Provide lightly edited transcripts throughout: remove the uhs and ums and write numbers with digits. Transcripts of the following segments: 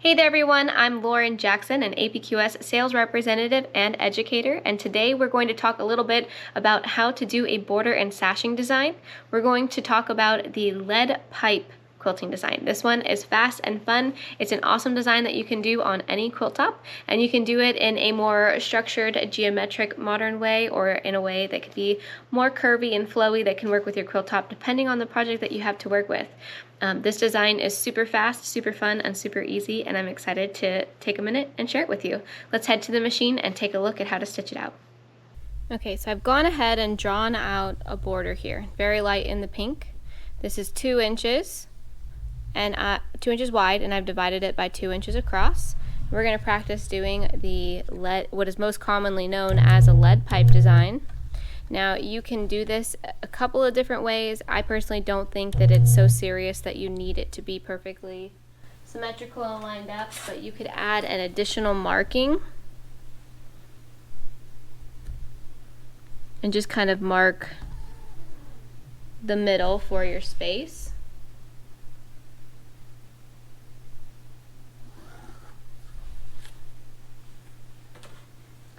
Hey there everyone, I'm Lauren Jackson, an APQS sales representative and educator, and today we're going to talk a little bit about how to do a border and sashing design. We're going to talk about the lead pipe quilting design. This one is fast and fun. It's an awesome design that you can do on any quilt top, and you can do it in a more structured, geometric, modern way, or in a way that could be more curvy and flowy that can work with your quilt top depending on the project that you have to work with. This design is super fast, super fun, and super easy, and I'm excited to take a minute and share it with you. Let's head to the machine and take a look at how to stitch it out. Okay, so I've gone ahead and drawn out a border here, very light in the pink. This is 2 inches and 2 inches wide, and I've divided it by 2 inches across. We're going to practice doing the lead, what is most commonly known as a lead pipe design. Now you can do this a couple of different ways. I personally don't think that it's so serious that you need it to be perfectly symmetrical and lined up, but you could add an additional marking and just kind of mark the middle for your space.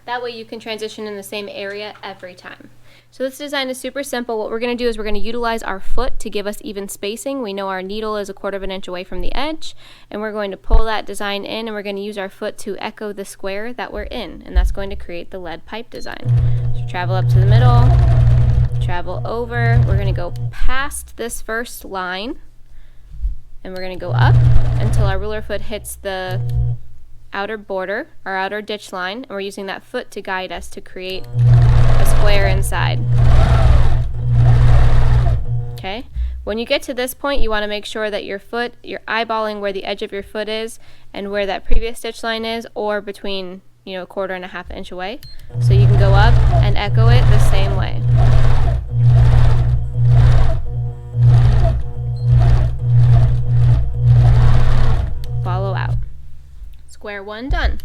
That way you can transition in the same area every time. So this design is super simple. What we're going to do is we're going to utilize our foot to give us even spacing. We know our needle is 1/4 of an inch away from the edge, and we're going to pull that design in, and we're going to use our foot to echo the square that we're in, and that's going to create the lead pipe design. So travel up to the middle, travel over. We're going to go past this first line, and we're going to go up until our ruler foot hits the outer border, our outer ditch line, and we're using that foot to guide us to create a square inside. Okay, when you get to this point, you want to make sure that your foot, you're eyeballing where the edge of your foot is and where that previous stitch line is, or between, 1/4 and 1/2 inch away, so you can go up and echo it the same way. Follow out. Square 1 done.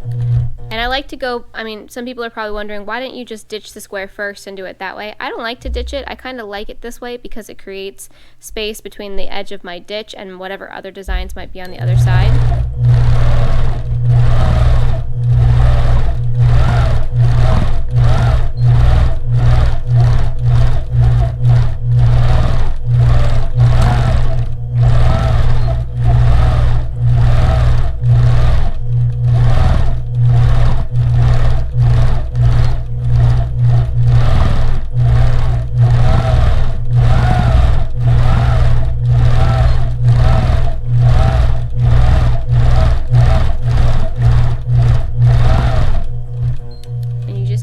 And I like to go, some people are probably wondering, why didn't you just ditch the square first and do it that way? I don't like to ditch it. I kind of like it this way because it creates space between the edge of my ditch and whatever other designs might be on the other side.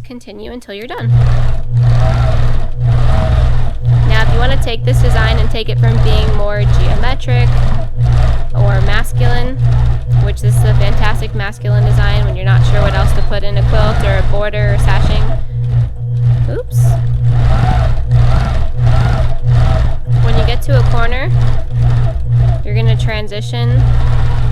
Continue until you're done. Now if you want to take this design and take it from being more geometric or masculine, which this is a fantastic masculine design when you're not sure what else to put in a quilt or a border or sashing. Oops. When you get to a corner, you're going to transition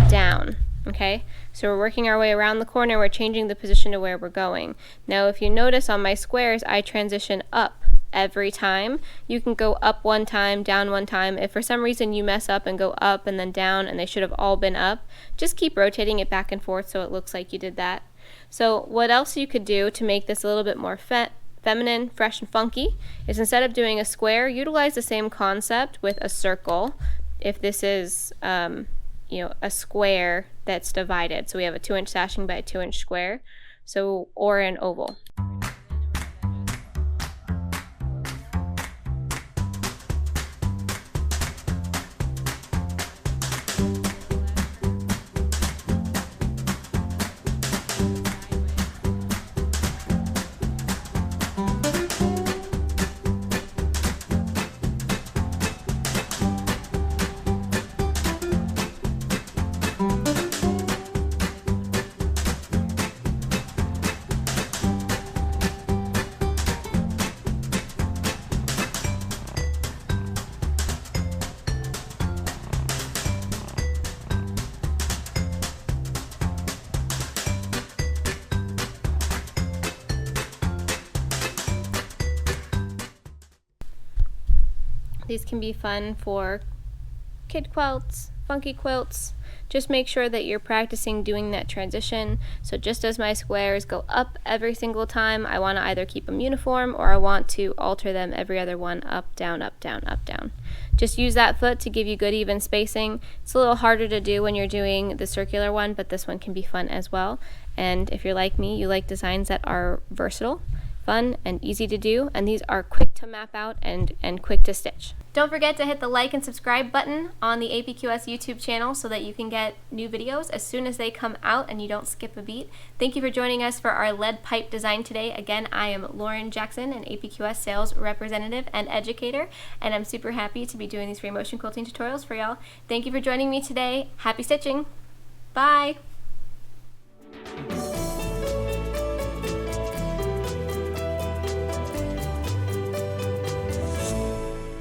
down. Okay, so we're working our way around the corner, we're changing the position to where we're going. Now if you notice on my squares, I transition up every time. You can go up 1 time, down 1 time. If for some reason you mess up and go up and then down and they should have all been up, just keep rotating it back and forth so it looks like you did that. So what else you could do to make this a little bit more feminine, fresh, and funky is instead of doing a square, utilize the same concept with a circle. If this is a square that's divided. So we have a 2-inch sashing by a 2-inch square, or an oval. These can be fun for kid quilts, funky quilts, Just make sure that you're practicing doing that transition. So just as my squares go up every single time, I want to either keep them uniform or I want to alter them every other one, up, down, up, down, up, down. Just use that foot to give you good even spacing. It's a little harder to do when you're doing the circular one, but this one can be fun as well. And if you're like me, you like designs that are versatile, fun, and easy to do, and these are quick to map out and quick to stitch. Don't forget to hit the like and subscribe button on the APQS YouTube channel so that you can get new videos as soon as they come out and you don't skip a beat. Thank you for joining us for our lead pipe design today. Again, I am Lauren Jackson, an APQS sales representative and educator, and I'm super happy to be doing these free motion quilting tutorials for y'all. Thank you for joining me today. Happy stitching. Bye.